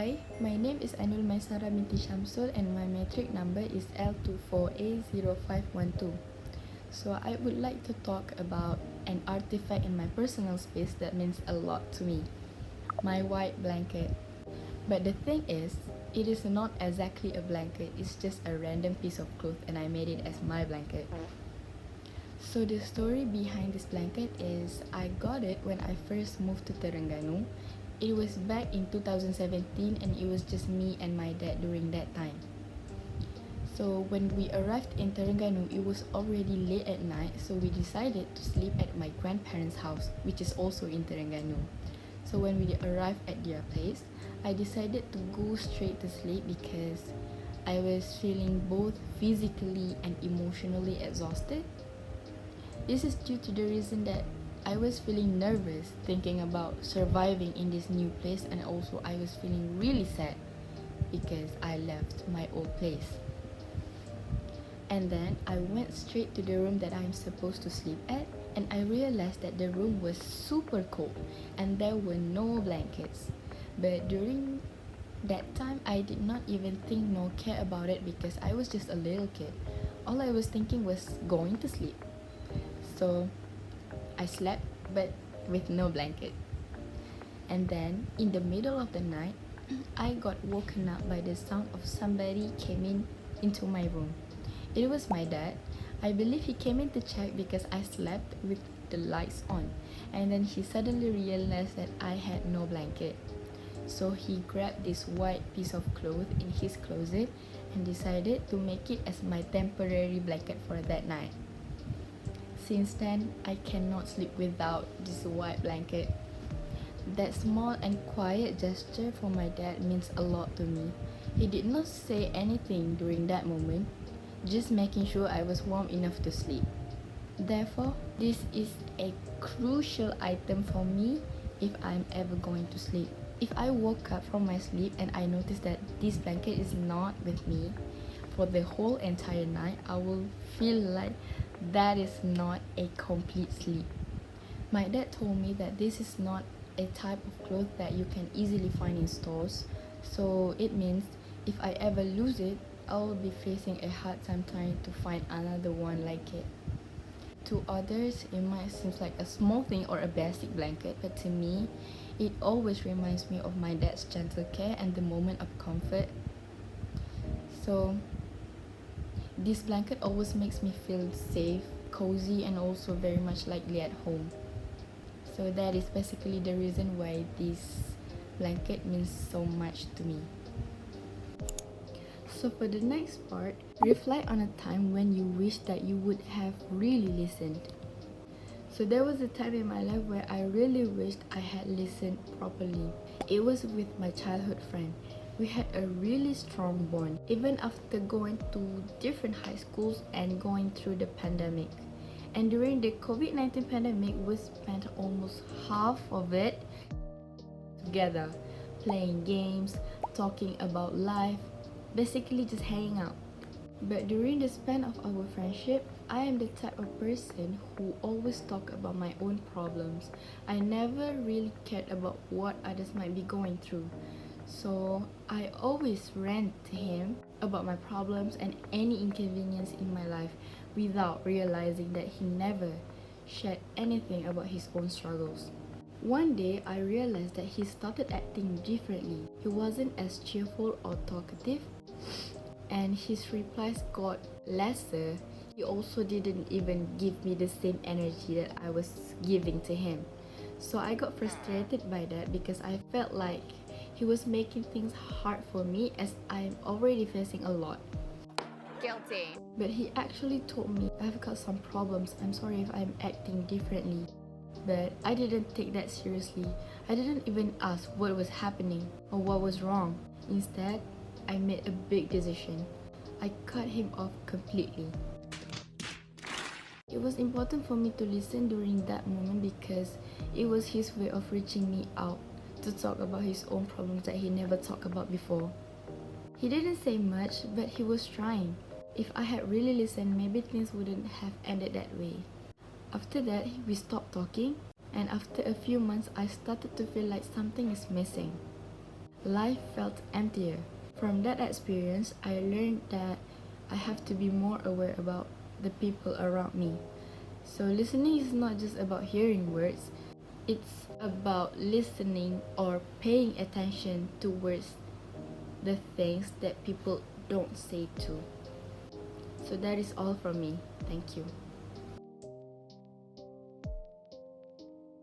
Hi, my name is Ainul Maisara binti Shamsul and my metric number is L24A0512. So I would like to talk about an artifact in my personal space that means a lot to me, my white blanket. But the thing is, it is not exactly a blanket, it's just a random piece of cloth and I made it as my blanket. So the story behind this blanket is I got it when I first moved to Terengganu. It was back in 2017 and it was just me and my dad during that time. So when we arrived in Terengganu, it was already late at night, so we decided to sleep at my grandparents' house, which is also in Terengganu. So when we arrived at their place, I decided to go straight to sleep because I was feeling both physically and emotionally exhausted. This is due to the reason that I was feeling nervous thinking about surviving in this new place, and also I was feeling really sad because I left my old place. And then I went straight to the room that I'm supposed to sleep at, and I realized that the room was super cold and there were no blankets. But during that time, I did not even think nor care about it because I was just a little kid. All I was thinking was going to sleep. So I slept, but with no blanket. And then, in the middle of the night, I got woken up by the sound of somebody came into my room. It was my dad. I believe he came in to check because I slept with the lights on. And then he suddenly realized that I had no blanket. So he grabbed this white piece of cloth in his closet and decided to make it as my temporary blanket for that night. Since then, I cannot sleep without this white blanket. That small and quiet gesture from my dad means a lot to me. He did not say anything during that moment, just making sure I was warm enough to sleep. Therefore, this is a crucial item for me if I'm ever going to sleep. If I woke up from my sleep and I notice that this blanket is not with me for the whole entire night, I will feel like that is not a complete sleep. My dad told me that this is not a type of cloth that you can easily find in stores, so it means if I ever lose it, I'll be facing a hard time trying to find another one like it. To others, it might seem like a small thing or a basic blanket, but to me, it always reminds me of my dad's gentle care and the moment of comfort. So, this blanket always makes me feel safe, cozy, and also very much likely at home. So that is basically the reason why this blanket means so much to me. So for the next part, reflect on a time when you wish that you would have really listened. So there was a time in my life where I really wished I had listened properly. It was with my childhood friend. We had a really strong bond, even after going to different high schools and going through the pandemic. And during the COVID-19 pandemic, we spent almost half of it together, playing games, talking about life, basically just hanging out. But during the span of our friendship, I am the type of person who always talk about my own problems. I never really cared about what others might be going through. So I always rant to him about my problems and any inconvenience in my life without realizing that he never shared anything about his own struggles. One day, I realized that he started acting differently. He wasn't as cheerful or talkative, and his replies got lesser. He also didn't even give me the same energy that I was giving to him. So I got frustrated by that because I felt like he was making things hard for me as I'm already facing a lot. Guilty. But he actually told me, I've got some problems, I'm sorry if I'm acting differently. But I didn't take that seriously. I didn't even ask what was happening or what was wrong. Instead, I made a big decision. I cut him off completely. It was important for me to listen during that moment because it was his way of reaching me out to talk about his own problems that he never talked about before. He didn't say much, but he was trying. If I had really listened, maybe things wouldn't have ended that way. After that, we stopped talking, and after a few months, I started to feel like something is missing. life felt emptier. From that experience, I learned that I have to be more aware about the people around me. So listening is not just about hearing words, it's about listening or paying attention towards the things that people don't say too. So that is all from me. Thank you.